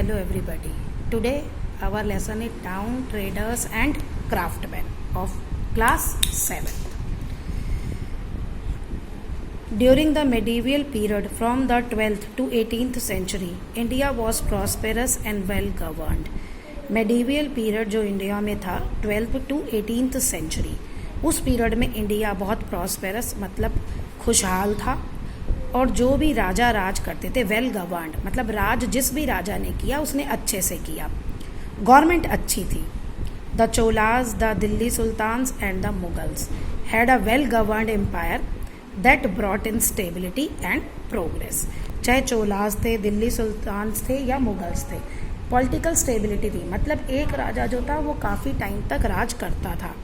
Hello everybody. Today our lesson is town traders and craftsmen of class 7. During the medieval period from the 12th to 18th century, India was prosperous and well governed. medieval period जो India में था 12th to 18th century, उस period में India बहुत prosperous मतलब खुशहाल था और जो भी राजा राज करते थे वेल गवर्नड मतलब राज जिस भी राजा ने किया उसने अच्छे से किया, गवर्नमेंट अच्छी थी. The Cholas, the Delhi sultans and the Mughals had a well governed empire that brought in stability and progress. चाहे चोलास थे, दिल्ली सुल्तान्स थे या मुगल्स थे, पॉलिटिकल स्टेबिलिटी थी. मतलब एक राजा जो था वो काफ़ी टाइम तक राज करता था,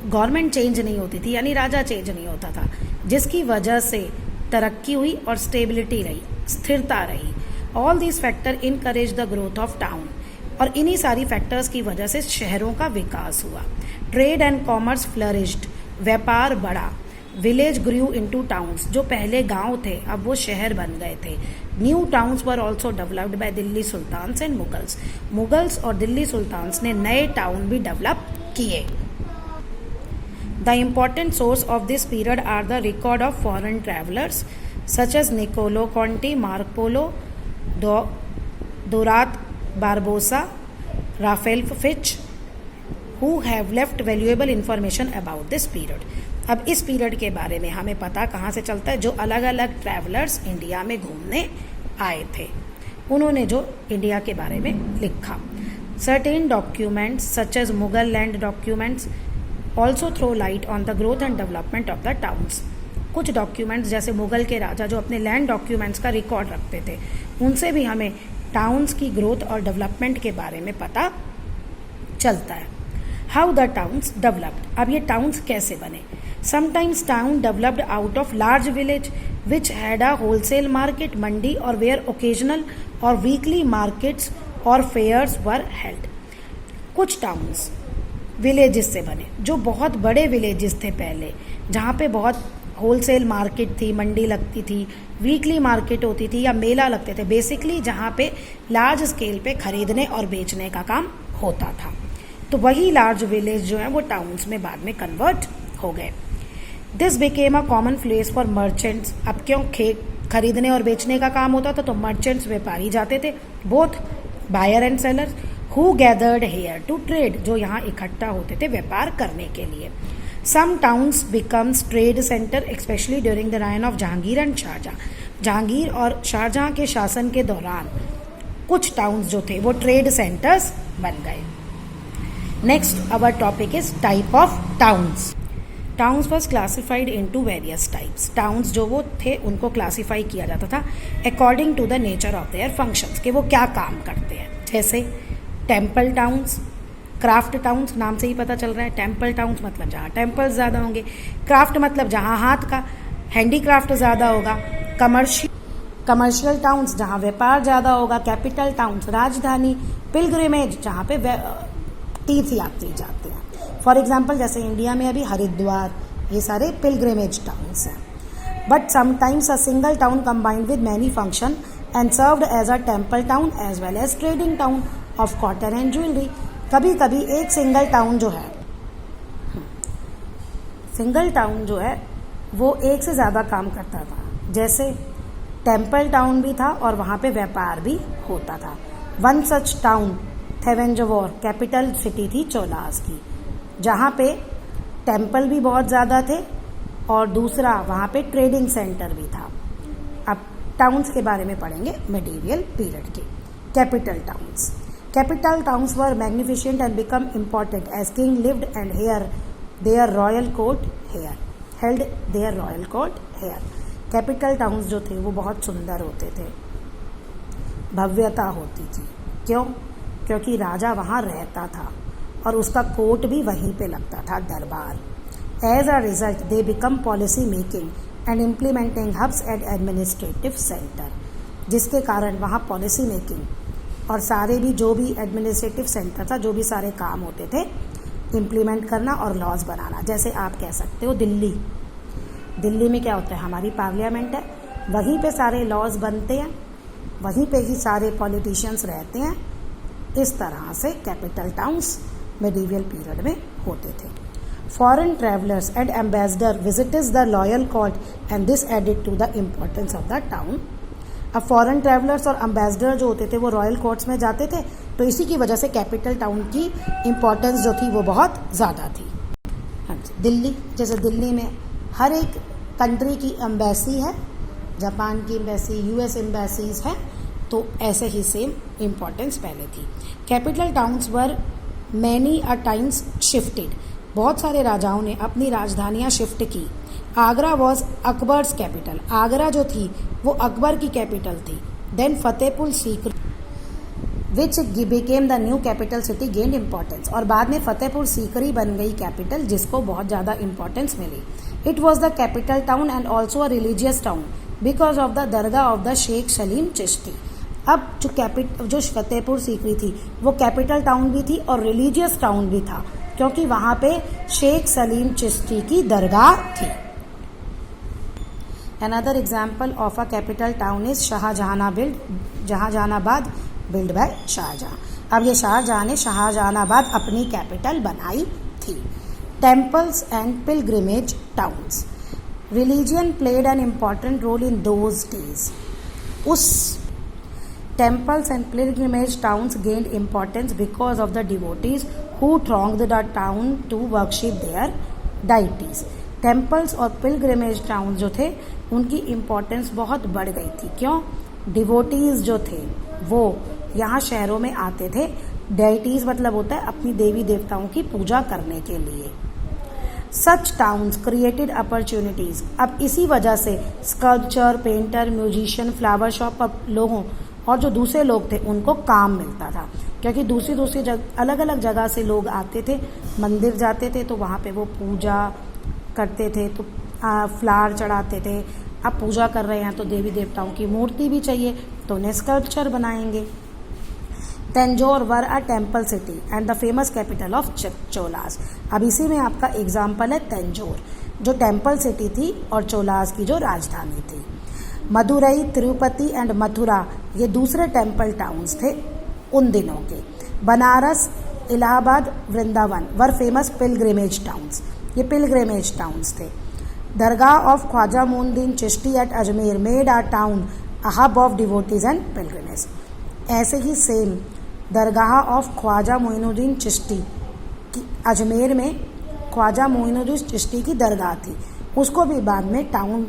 गवर्नमेंट चेंज नहीं होती थी, यानी राजा चेंज नहीं होता था, जिसकी वजह से तरक्की हुई और स्टेबिलिटी रही, स्थिरता रही. All these factor encourage the growth of town, और इन्हीं सारी फैक्टर्स की वजह से शहरों का विकास हुआ. ट्रेड एंड कॉमर्स फ्लरिश्ड, व्यापार बढ़ा. विलेज ग्रू इनटू टाउन्स, जो पहले गांव थे अब वो शहर बन गए थे. New towns were also developed by Delhi sultans and Mughals. Mughals और दिल्ली सुल्तान्स ने नए टाउन भी डेवलप किए. The important source of this period are the record of foreign travelers such as Niccolo Conti, Marco Polo, Dorothy Barbosa, Raphael Fitch, who have left valuable information about this period. अब इस period के बारे में हमें पता कहाँ से चलता है? जो अलग अलग ट्रैवलर्स इंडिया में घूमने आए थे उन्होंने जो इंडिया के बारे में लिखा. Certain documents such as Mughal land documents also throw light on the growth and development of the towns. कुछ डॉक्यूमेंट्स जैसे मुगल के राजा जो अपने लैंड डॉक्यूमेंट्स का रिकॉर्ड रखते थे उनसे भी हमें टाउन्स की ग्रोथ और डेवलपमेंट के बारे में पता चलता है. हाउ द टाउन्स डेवलप्ड, अब ये टाउन्स कैसे बने? Sometimes town developed out of large village which had a wholesale market, mandi, और वेयर ओकेजनल और वीकली मार्केट्स और फेयर्स वर हेल्ड. कुछ टाउन्स विलेजेस से बने जो बहुत बड़े विलेजेस थे पहले, जहाँ पे बहुत होलसेल मार्केट थी, मंडी लगती थी, वीकली मार्केट होती थी या मेला लगते थे, बेसिकली जहाँ पे लार्ज स्केल पे खरीदने और बेचने का काम होता था. तो वही लार्ज विलेज जो है वो टाउन्स में बाद में कन्वर्ट हो गए. This became a common place for merchants. अब क्यों खरीदने और बेचने का काम होता था तो मर्चेंट्स व्यापारी जाते थे, both buyer and seller, who gathered here to trade, जो यहाँ इकट्ठा होते थे व्यापार करने के लिए. Some towns becomes trade center especially during the reign of Jahangir and Shahjahan. Jahangir और शाहजहां के शासन के दौरान कुछ टाउन्स जो थे वो ट्रेड सेंटर्स बन गए. Next our topic is type of towns. Towns was classified into various types. Towns जो वो थे उनको क्लासीफाई किया जाता था according to the nature of their functions, कि वो क्या काम करते हैं. जैसे टेम्पल टाउन्स, क्राफ्ट टाउन्स, नाम से ही पता चल रहा है. टेम्पल टाउन्स मतलब जहाँ टेम्पल्स ज़्यादा होंगे, क्राफ्ट मतलब जहाँ हाथ का हैंडीक्राफ्ट ज़्यादा होगा, कमर्शियल टाउन्स जहाँ व्यापार ज़्यादा होगा, कैपिटल टाउन्स राजधानी, पिलग्रिमेज जहाँ पे तीर्थ यात्री जाते हैं. फॉर एग्जाम्पल जैसे इंडिया में अभी हरिद्वार, ये सारे पिलग्रिमेज टाउन्स हैं. But sometimes a single town combined with many function and served as a temple town as well as trading town of cotton and jewellery. कभी कभी एक सिंगल टाउन जो है वो एक से ज़्यादा काम करता था. जैसे टेम्पल टाउन भी था और वहाँ पे व्यापार भी होता था. One such town Thanjavur, capital city थी चोलास की, जहाँ पे टेम्पल भी बहुत ज़्यादा थे और दूसरा वहाँ पे ट्रेडिंग सेंटर भी था. अब टाउन्स के बारे में पढ़ेंगे मेडिवियल पीरियड के. Capital towns. Capital towns were magnificent and become important as king lived and their royal court here held their royal court here. Capital towns जो थे वो बहुत सुंदर होते थे, भव्यता होती थी. क्यों? क्योंकि राजा वहाँ रहता था और उसका कोर्ट भी वहीं पे लगता था, दरबार. As a result they become policy making and implementing hubs and administrative center, जिसके कारण वहाँ पॉलिसी मेकिंग और सारे भी जो भी एडमिनिस्ट्रेटिव सेंटर था, जो भी सारे काम होते थे इम्प्लीमेंट करना और लॉज बनाना. जैसे आप कह सकते हो दिल्ली में क्या होता है, हमारी पार्लियामेंट है, वहीं पे सारे लॉज बनते हैं वहीं पे ही सारे पॉलिटिशियंस रहते हैं। इस तरह से कैपिटल टाउन्स मेडिवल पीरियड में होते थे। Foreign travellers and ambassador visits the royal court and this added to the importance of the town. अब फॉरेन ट्रैवलर्स और एम्बेसडर जो होते थे वो रॉयल कोर्ट्स में जाते थे, तो इसी की वजह से कैपिटल टाउन की इम्पोर्टेंस जो थी वो बहुत ज़्यादा थी। हाँ जी, दिल्ली, जैसे दिल्ली में हर एक कंट्री की एम्बेसी है, जापान की एम्बेसी, यूएस एम्बेसीज है, तो ऐसे ही सेम इम्पोर्टेंस पहले थी। Capital towns were many a times shifted, बहुत सारे राजाओं ने अपनी राजधानियाँ शिफ्ट की। आगरा वॉज अकबर्स कैपिटल, आगरा जो थी वो अकबर की कैपिटल थी। Then Fatehpur Sikri which became the new capital city gained importance, और बाद में फतेहपुर सीकरी बन गई कैपिटल जिसको बहुत ज़्यादा इम्पोर्टेंस मिली। It was the capital town and also a religious town because of the dargah of the Sheikh Salim Chishti. अब जो फतेहपुर सीकरी थी वो कैपिटल टाउन भी थी और रिलीजियस टाउन भी था, क्योंकि वहाँ पे शेख सलीम चिश्ती की दरगाह थी। Another example of a capital town is Shahjahanabad built by Shahjahan. अब ये शाहजहां ने शाहजहानाबाद अपनी कैपिटल बनाई थी। Temples and pilgrimage towns. Religion played an important role in those days. उस temples and pilgrimage towns gained importance because of the devotees who thronged the town to worship their deities. Temples और pilgrimage town जो थे उनकी importance बहुत बढ़ गई थी। क्यों? डिवोटीज जो थे वो यहाँ शहरों में आते थे। डेइटीज मतलब होता है अपनी देवी देवताओं की पूजा करने के लिए। सच टाउन्स क्रिएटेड अपॉर्चुनिटीज, अब इसी वजह से sculpture, painter, musician, flower shop पर लोगों और जो दूसरे लोग थे उनको काम मिलता था, क्योंकि दूसरी अलग अलग जगह से लोग आते थे, मंदिर जाते थे तो वहाँ पे वो पूजा करते थे, तो फ्लावर चढ़ाते थे। अब पूजा कर रहे हैं तो देवी देवताओं की मूर्ति भी चाहिए, तो उन्हें स्कल्पचर बनाएंगे। Tanjore were a temple city and the famous capital of Cholas. अब इसी में आपका एग्जाम्पल है तंजौर, जो टेम्पल सिटी थी और चोलास की जो राजधानी थी। मदुरई, तिरुपति एंड मथुरा ये दूसरे टेम्पल टाउन्स थे उन दिनों के। Banaras, Allahabad, Vrindavan were famous pilgrimage towns, ये पिलग्रिमेज टाउन्स थे। Dargah of Khwaja Moinuddin Chishti at Ajmer made a town a hub of devotees and pilgrimage. ऐसे ही सेम दरगाह ऑफ ख्वाजा मोइनुद्दीन चिश्ती की अजमेर में ख्वाजा मोइनुद्दीन चिश्ती की दरगाह थी, उसको भी बाद में टाउन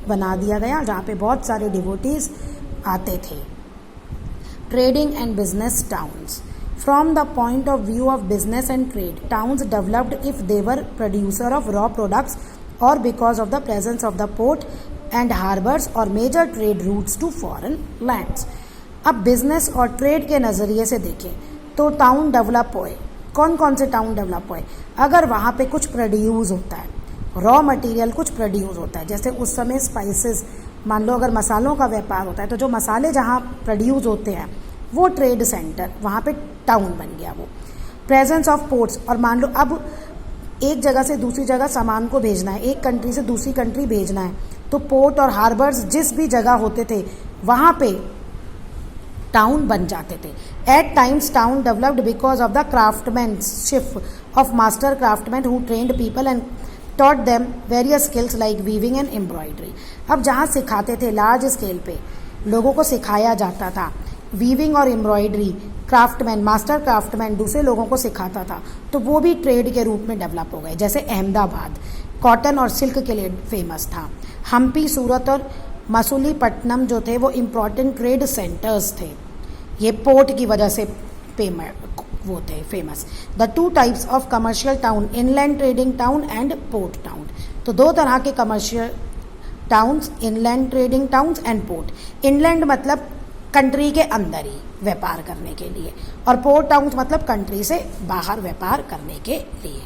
बना दिया गया जहाँ पे बहुत सारे डिवोटीज आते थे। Trading and business towns, from the point of view of business and trade, towns developed if they were producer of raw products or because of the presence of the port and harbors or major trade routes to foreign lands. अब business और trade के नज़रिए से देखें तो town develop हुए। कौन कौन से टाउन डेवलप हुए? अगर वहाँ पे कुछ प्रोड्यूस होता है, रॉ मटेरियल कुछ प्रोड्यूस होता है, जैसे उस समय स्पाइसेस, मान लो अगर मसालों का व्यापार होता है तो जो मसाले जहाँ प्रोड्यूस होते हैं वो ट्रेड सेंटर, वहाँ पे टाउन बन गया वो। प्रेजेंस ऑफ पोर्ट्स, और मान लो अब एक जगह से दूसरी जगह सामान को भेजना है, एक कंट्री से दूसरी कंट्री भेजना है, तो पोर्ट और हार्बर्स जिस भी जगह होते थे वहाँ पे टाउन बन जाते थे। At times town developed because of the craftsmanship of master craftsman who trained people and taught them various skills like weaving and embroidery. अब जहाँ सिखाते थे लार्ज स्केल पे लोगों को सिखाया जाता था वीविंग और एम्ब्रॉयडरी, क्राफ्टमैन, मास्टर क्राफ्टमैन दूसरे लोगों को सिखाता था, तो वो भी ट्रेड के रूप में डेवलप हो गए। जैसे अहमदाबाद कॉटन और सिल्क के लिए फेमस था। हम्पी, सूरत और मसूलीपट्टनम जो थे वो इम्पॉर्टेंट ट्रेड सेंटर्स थे, ये पोर्ट की वजह से वो थे famous. The two types of commercial town, inland trading town and port town. तो दो तरह के commercial towns, inland trading towns and port. Inland मतलब कंट्री के अंदर ही व्यापार करने के लिए, और पोर्ट टाउन्स मतलब कंट्री से बाहर व्यापार करने के लिए।